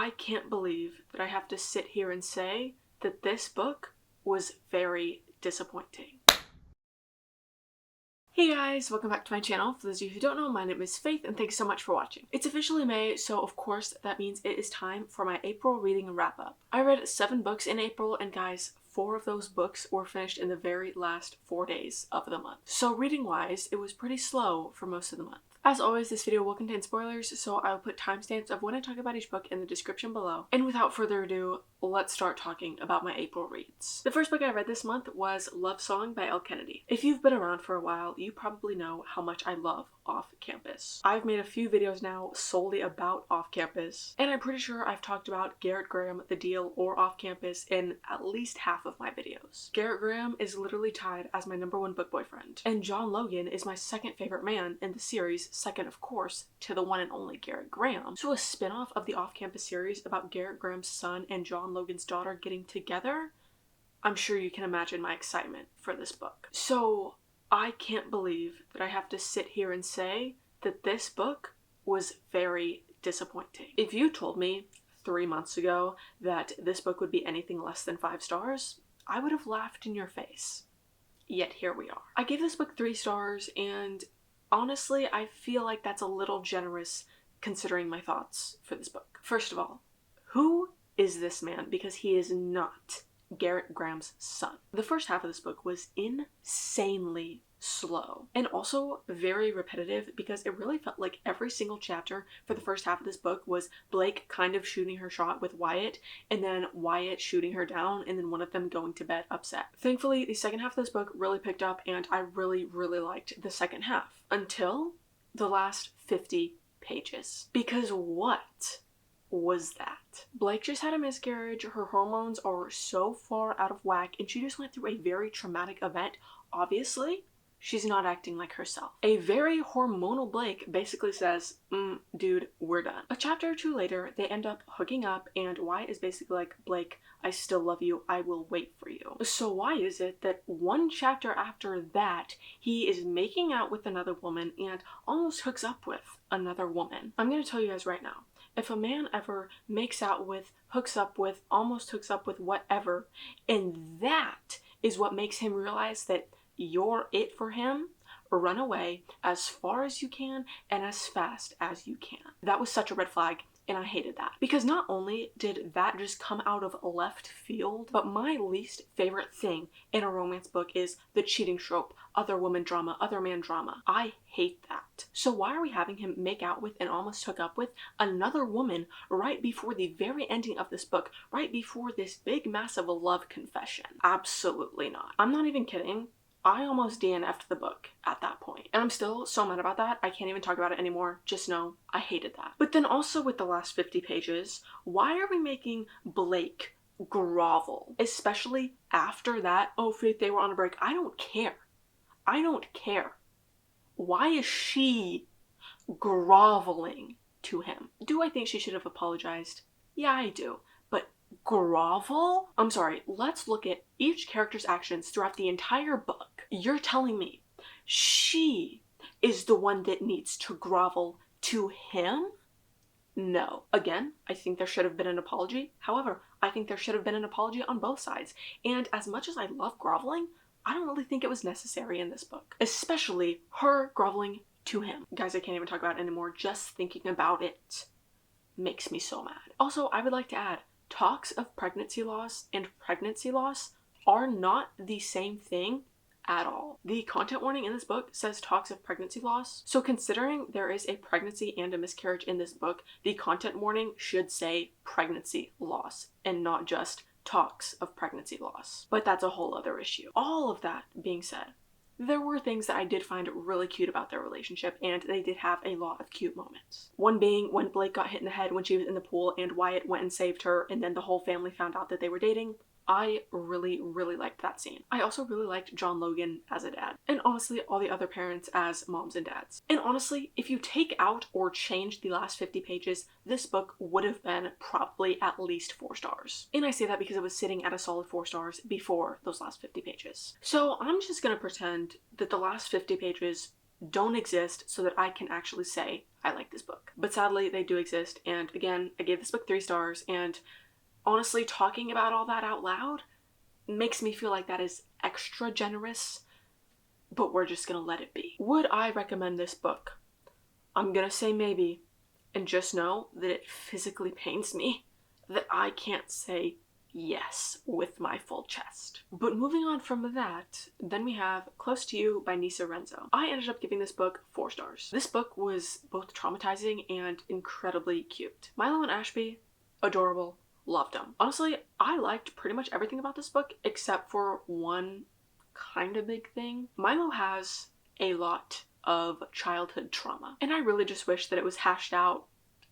I can't believe that I have to sit here and say that this book was very disappointing. Hey guys, welcome back to my channel. For those of you who don't know, my name is Faith and thanks so much for watching. It's officially May, so of course that means it is time for my April reading wrap up. I read 7 books in April and guys, 4 of those books were finished in the very last 4 days of the month. So reading wise, it was pretty slow for most of the month. As always, this video will contain spoilers, so I will put timestamps of when I talk about each book in the description below. And without further ado, let's start talking about my April reads. The first book I read this month was Love Song by Elle Kennedy. If you've been around for a while, you probably know how much I love off-campus. I've made a few videos now solely about off-campus, and I'm pretty sure I've talked about Garrett Graham, The Deal, or off-campus in at least half of my videos. Garrett Graham is literally tied as my #1 book boyfriend, and John Logan is my second favorite man in the series, second of course to the one and only Garrett Graham. So a spin-off of the off-campus series about Garrett Graham's son and John Logan's daughter getting together, I'm sure you can imagine my excitement for this book. So I can't believe that I have to sit here and say that this book was very disappointing. If you told me 3 months ago that this book would be anything less than 5 stars, I would have laughed in your face. Yet here we are. I gave this book 3 stars and honestly, I feel like that's a little generous considering my thoughts for this book. First of all, who is this man? Because he is not Garrett Graham's son. The first half of this book was insanely slow and also very repetitive because it really felt like every single chapter for the first half of this book was Blake kind of shooting her shot with Wyatt and then Wyatt shooting her down and then one of them going to bed upset. Thankfully, the second half of this book really picked up and I really liked the second half until the last 50 pages. Because what was that? Blake just had a miscarriage, her hormones are so far out of whack, and she just went through a very traumatic event. Obviously, she's not acting like herself. A very hormonal Blake basically says, dude, we're done. A chapter or 2 later, they end up hooking up and Wyatt is basically like, Blake, I still love you, I will wait for you. So why is it that 1 chapter after that, he is making out with another woman and almost hooks up with another woman? I'm gonna tell you guys right now, if a man ever makes out with, hooks up with, almost hooks up with whatever, and that is what makes him realize that you're it for him, run away as far as you can and as fast as you can. That was such a red flag. And I hated that. Because not only did that just come out of left field, but my least favorite thing in a romance book is the cheating trope, other woman drama, other man drama. I hate that. So why are we having him make out with and almost hook up with another woman right before the very ending of this book, right before this big massive love confession? Absolutely not. I'm not even kidding. I almost DNF'd the book at that point. And I'm still so mad about that. I can't even talk about it anymore. Just know I hated that. But then also with the last 50 pages, why are we making Blake grovel? Especially after that, oh, Faith, they were on a break. I don't care. I don't care. Why is she groveling to him? Do I think she should have apologized? Yeah, I do. But grovel? I'm sorry, let's look at each character's actions throughout the entire book. You're telling me she is the one that needs to grovel to him? No. Again, I think there should have been an apology. However, I think there should have been an apology on both sides. And as much as I love groveling, I don't really think it was necessary in this book. Especially her groveling to him. Guys, I can't even talk about it anymore. Just thinking about it makes me so mad. Also, I would like to add, talks of pregnancy loss and pregnancy loss are not the same thing at all. The content warning in this book says talks of pregnancy loss. So considering there is a pregnancy and a miscarriage in this book, the content warning should say pregnancy loss and not just talks of pregnancy loss. But that's a whole other issue. All of that being said, there were things that I did find really cute about their relationship, and they did have a lot of cute moments. One being when Blake got hit in the head when she was in the pool and Wyatt went and saved her, and then the whole family found out that they were dating. I really liked that scene. I also really liked John Logan as a dad, and honestly all the other parents as moms and dads. And honestly, if you take out or change the last 50 pages, this book would have been probably at least 4 stars. And I say that because it was sitting at a solid 4 stars before those last 50 pages. So I'm just gonna pretend that the last 50 pages don't exist so that I can actually say I like this book. But sadly, they do exist, and again, I gave this book 3 stars, and honestly, talking about all that out loud makes me feel like that is extra generous, but we're just gonna let it be. Would I recommend this book? I'm gonna say maybe, and just know that it physically pains me that I can't say yes with my full chest. But moving on from that, then we have Close to You by Nissa Renzo. I ended up giving this book 4 stars. This book was both traumatizing and incredibly cute. Milo and Ashby, adorable, loved them. Honestly, I liked pretty much everything about this book except for one kind of big thing. Milo has a lot of childhood trauma, and I really just wish that it was hashed out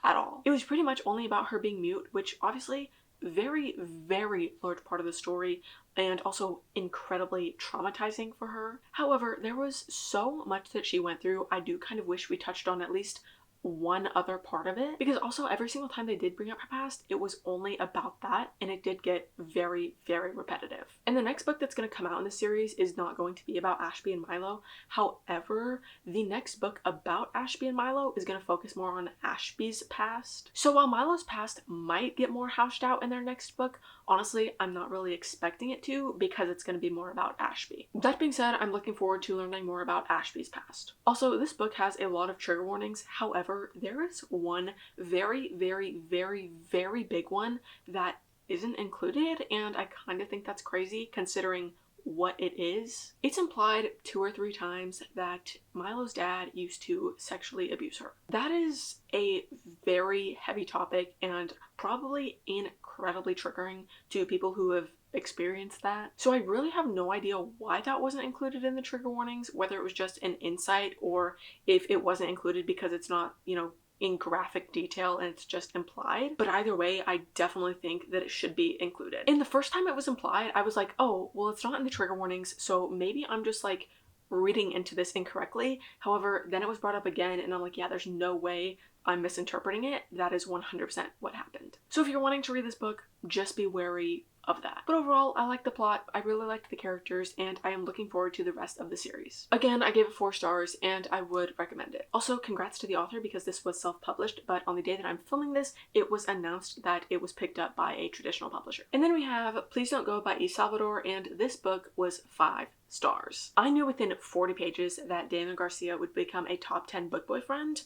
at all. It was pretty much only about her being mute, which obviously very, very large part of the story and also incredibly traumatizing for her. However, there was so much that she went through. I do kind of wish we touched on at least one other part of it, because also every single time they did bring up her past, it was only about that, and it did get very, very repetitive. And the next book that's going to come out in the series is not going to be about Ashby and Milo. However, the next book about Ashby and Milo is going to focus more on Ashby's past. So while Milo's past might get more hashed out in their next book, honestly, I'm not really expecting it to, because it's going to be more about Ashby. That being said, I'm looking forward to learning more about Ashby's past. Also, this book has a lot of trigger warnings. However, there is one very, very, very, very big one that isn't included, and I kind of think that's crazy considering what it is. It's implied 2 or 3 times that Milo's dad used to sexually abuse her. That is a very heavy topic and probably incredibly triggering to people who have experienced that. So I really have no idea why that wasn't included in the trigger warnings, whether it was just an insight or if it wasn't included because it's not, you know, in graphic detail and it's just implied. But either way, I definitely think that it should be included. And the first time it was implied, I was like, oh, well, it's not in the trigger warnings, so maybe I'm just like reading into this incorrectly. However, then it was brought up again and I'm like, yeah, there's no way I'm misinterpreting it. That is 100% what happened. So if you're wanting to read this book, just be wary of that. But overall, I like the plot, I really liked the characters, and I am looking forward to the rest of the series. Again, I gave it 4 stars, and I would recommend it. Also, congrats to the author because this was self-published, but on the day that I'm filming this, it was announced that it was picked up by a traditional publisher. And then we have Please Don't Go by Salvador, and this book was 5 stars. I knew within 40 pages that Daniel Garcia would become a top 10 book boyfriend,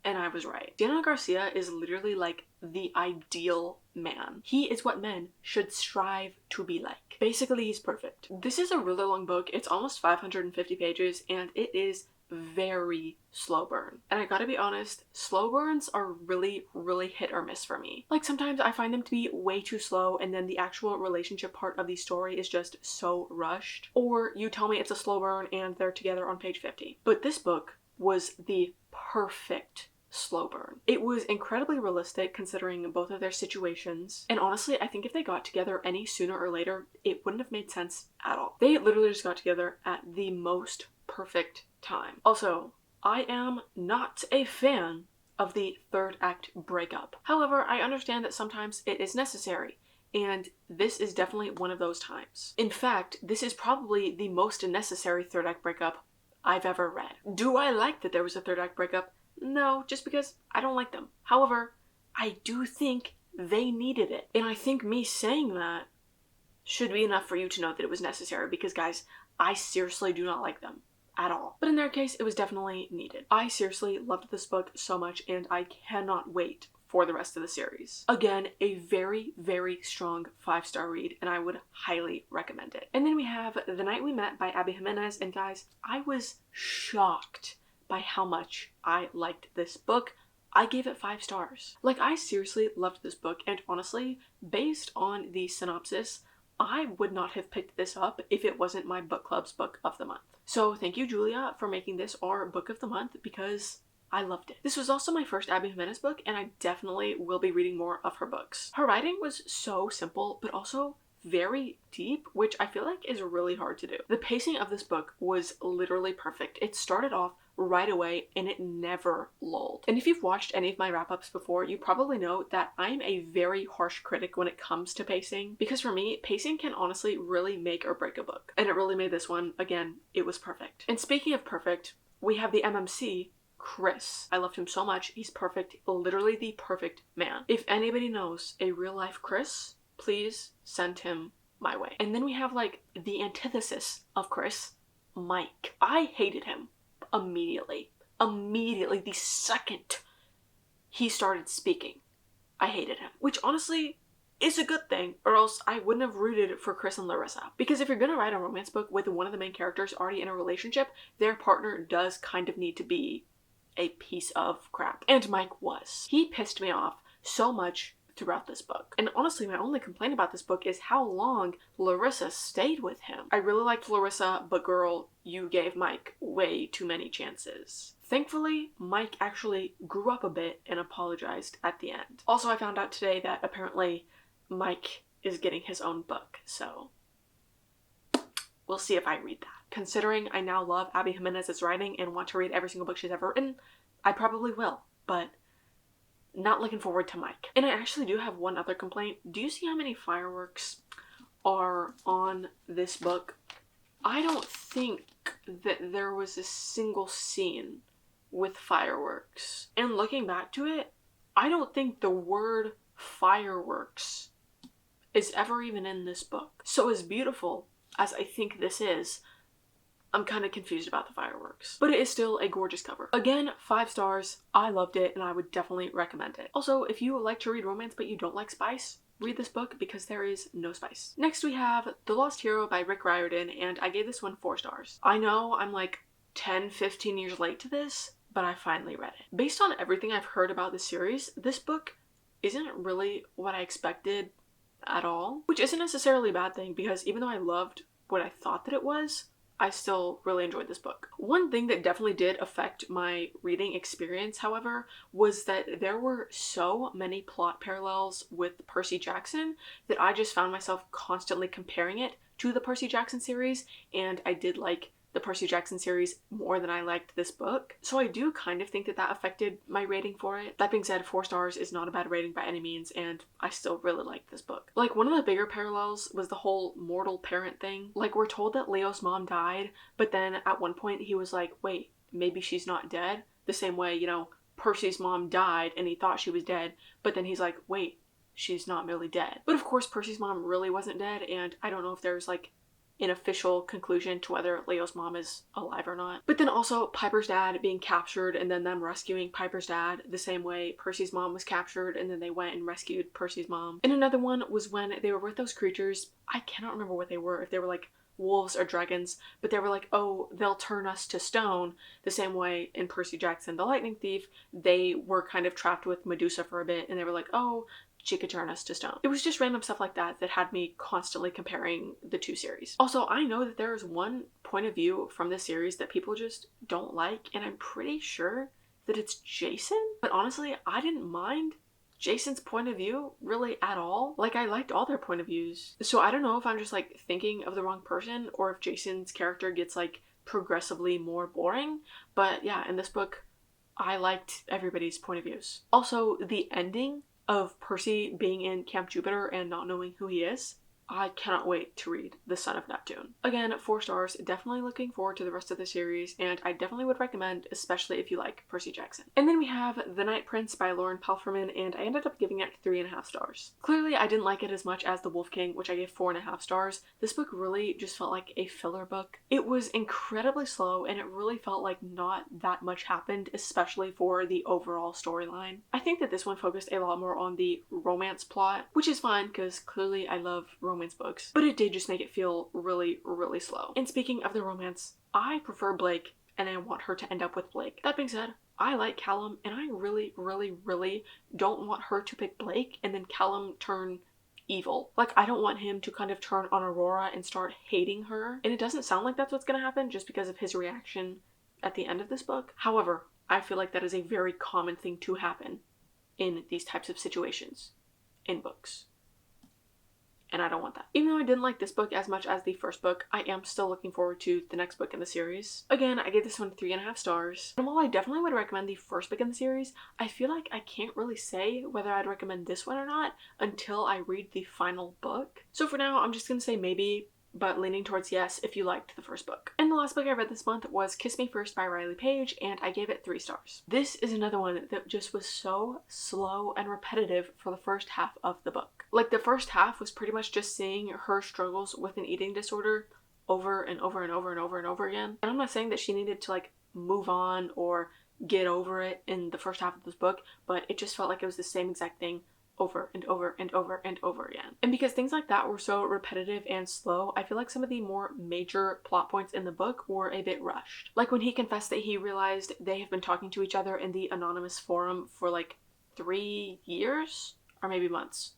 and I was right. Daniel Garcia is literally like the ideal man. He is what men should strive to be like. Basically, he's perfect. This is a really long book. It's almost 550 pages, and it is very slow burn. And I gotta be honest, slow burns are really, really hit or miss for me. Like, sometimes I find them to be way too slow, and then the actual relationship part of the story is just so rushed. Or you tell me it's a slow burn and they're together on page 50. But this book was the perfect slow burn. It was incredibly realistic considering both of their situations, and honestly, I think if they got together any sooner or later, it wouldn't have made sense at all. They literally just got together at the most perfect time. Also, I am not a fan of the 3rd act breakup. However, I understand that sometimes it is necessary, and this is definitely one of those times. In fact, this is probably the most necessary 3rd act breakup I've ever read. Do I like that there was a 3rd act breakup? No, just because I don't like them. However, I do think they needed it. And I think me saying that should be enough for you to know that it was necessary, because guys, I seriously do not like them at all. But in their case, it was definitely needed. I seriously loved this book so much, and I cannot wait for the rest of the series. Again, a very, very strong 5-star read, and I would highly recommend it. And then we have The Night We Met by Abby Jimenez, and guys, I was shocked by how much I liked this book. I gave it 5 stars. Like, I seriously loved this book, and honestly, based on the synopsis, I would not have picked this up if it wasn't my book club's book of the month. So thank you, Julia, for making this our book of the month, because I loved it. This was also my first Abby Jimenez book, and I definitely will be reading more of her books. Her writing was so simple, but also very deep, which I feel like is really hard to do. The pacing of this book was literally perfect. It started off right away and it never lulled. And if you've watched any of my wrap-ups before, you probably know that I'm a very harsh critic when it comes to pacing, because for me, pacing can honestly really make or break a book. And it really made this one. Again, it was perfect. And speaking of perfect, we have the MMC, Chris. I loved him so much. He's perfect. Literally the perfect man. If anybody knows a real life Chris, please send him my way. And then we have like the antithesis of Chris, Mike. I hated him immediately. Immediately, the second he started speaking, I hated him. Which honestly is a good thing, or else I wouldn't have rooted for Chris and Larissa. Because if you're gonna write a romance book with one of the main characters already in a relationship, their partner does kind of need to be a piece of crap. And Mike was. He pissed me off so much throughout this book. And honestly, my only complaint about this book is how long Larissa stayed with him. I really liked Larissa, but girl, you gave Mike way too many chances. Thankfully, Mike actually grew up a bit and apologized at the end. Also, I found out today that apparently Mike is getting his own book, so we'll see if I read that. Considering I now love Abby Jimenez's writing and want to read every single book she's ever written, I probably will, but not looking forward to Mike. And I actually do have one other complaint. Do you see how many fireworks are on this book? I don't think that there was a single scene with fireworks. And looking back to it, I don't think the word fireworks is ever even in this book. So as beautiful as I think this is, I'm kind of confused about the fireworks. But it is still a gorgeous cover. Again, 5 stars. I loved it and I would definitely recommend it. Also, if you like to read romance but you don't like spice, read this book because there is no spice. Next we have The Lost Hero by Riordan, and I gave this one 4 stars. I know I'm like 10-15 years late to this, but I finally read it. Based on everything I've heard about the series, this book isn't really what I expected at all, which isn't necessarily a bad thing because even though I loved what I thought that it was, I still really enjoyed this book. One thing that definitely did affect my reading experience, however, was that there were so many plot parallels with Percy Jackson that I just found myself constantly comparing it to the Percy Jackson series, and I did like the Percy Jackson series more than I liked this book. So I do kind of think that that affected my rating for it. That being said, 4 stars is not a bad rating by any means, and I still really liked this book. Like, one of the bigger parallels was the whole mortal parent thing. Like, we're told that Leo's mom died, but then at one point he was like, wait, maybe she's not dead? The same way, you know, Percy's mom died and he thought she was dead, but then he's like, wait, she's not really dead. But of course, Percy's mom really wasn't dead, and I don't know if there's like an official conclusion to whether Leo's mom is alive or not. But then also Piper's dad being captured and then them rescuing Piper's dad the same way Percy's mom was captured and then they went and rescued Percy's mom. And another one was when they were with those creatures. I cannot remember what they were, if they were like wolves or dragons, but they were like, oh, they'll turn us to stone, the same way in Percy Jackson the Lightning Thief, they were kind of trapped with Medusa for a bit and they were like, oh, she could turn us to stone. It was just random stuff like that that had me constantly comparing the 2 series. Also, I know that there is one point of view from this series that people just don't like, and I'm pretty sure that it's Jason. But honestly, I didn't mind Jason's point of view really at all. Like, I liked all their point of views. So I don't know if I'm just like thinking of the wrong person or if Jason's character gets like progressively more boring. But yeah, in this book, I liked everybody's point of views. Also, the ending of Percy being in Camp Jupiter and not knowing who he is, I cannot wait to read The Son of Neptune. Again, 4 stars, definitely looking forward to the rest of the series, and I definitely would recommend, especially if you like Percy Jackson. And then we have The Night Prince by Lauren Palphreyman, and I ended up giving it 3.5 stars. Clearly, I didn't like it as much as The Wolf King, which I gave 4.5 stars. This book really just felt like a filler book. It was incredibly slow, and it really felt like not that much happened, especially for the overall storyline. I think that this one focused a lot more on the romance plot, which is fine, because clearly I love romance books, but it did just make it feel really, really slow. And speaking of the romance, I prefer Blake, and I want her to end up with Blake. That being said, I like Callum, and I really, really, really don't want her to pick Blake and then Callum turn evil. Like, I don't want him to kind of turn on Aurora and start hating her, and it doesn't sound like that's what's gonna happen just because of his reaction at the end of this book. However, I feel like that is a very common thing to happen in these types of situations in books. And I don't want that. Even though I didn't like this book as much as the first book, I am still looking forward to the next book in the series. Again, I gave this one 3.5 stars. And while I definitely would recommend the first book in the series, I feel like I can't really say whether I'd recommend this one or not until I read the final book. So for now, I'm just gonna say maybe but leaning towards yes if you liked the first book. And the last book I read this month was Kiss Me First by Riley Paige, and I gave it 3 stars. This is another one that just was so slow and repetitive for the first half of the book. Like, the first half was pretty much just seeing her struggles with an eating disorder over and over and over and over and over again. And I'm not saying that she needed to like move on or get over it in the first half of this book, but it just felt like it was the same exact thing over and over and over and over again. And because things like that were so repetitive and slow, I feel like some of the more major plot points in the book were a bit rushed. Like when he confessed that he realized they have been talking to each other in the anonymous forum for like 3 years or maybe months.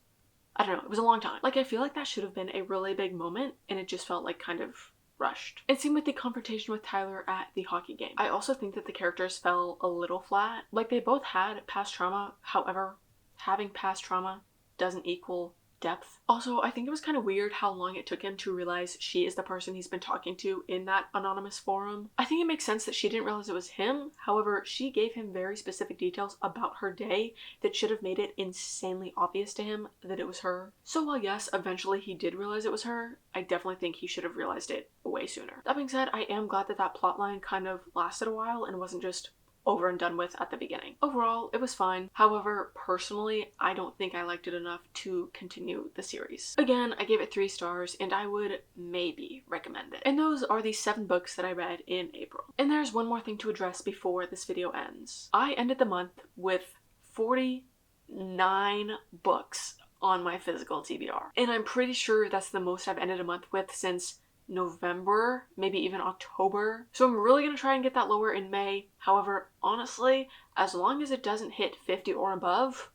I don't know, it was a long time. Like, I feel like that should have been a really big moment, and it just felt like kind of rushed. And same with the confrontation with Tyler at the hockey game. I also think that the characters fell a little flat. Like, they both had past trauma, however, having past trauma doesn't equal depth. Also, I think it was kind of weird how long it took him to realize she is the person he's been talking to in that anonymous forum. I think it makes sense that she didn't realize it was him. However, she gave him very specific details about her day that should have made it insanely obvious to him that it was her. So while yes, eventually he did realize it was her, I definitely think he should have realized it way sooner. That being said, I am glad that that plotline kind of lasted a while and wasn't just over and done with at the beginning. Overall, it was fine. However, personally, I don't think I liked it enough to continue the series. Again, I gave it 3 stars and I would maybe recommend it. And those are the 7 books that I read in April. And there's one more thing to address before this video ends. I ended the month with 49 books on my physical TBR. And I'm pretty sure that's the most I've ended a month with since November, maybe even October. So I'm really gonna try and get that lower in May. However, honestly, as long as it doesn't hit 50 or above,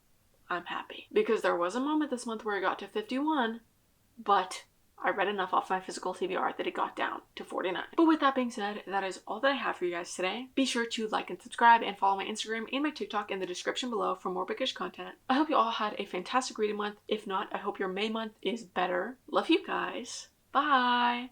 I'm happy. Because there was a moment this month where I got to 51, but I read enough off my physical TBR that it got down to 49. But with that being said, that is all that I have for you guys today. Be sure to like and subscribe and follow my Instagram and my TikTok in the description below for more bookish content. I hope you all had a fantastic reading month. If not, I hope your May month is better. Love you guys. Bye!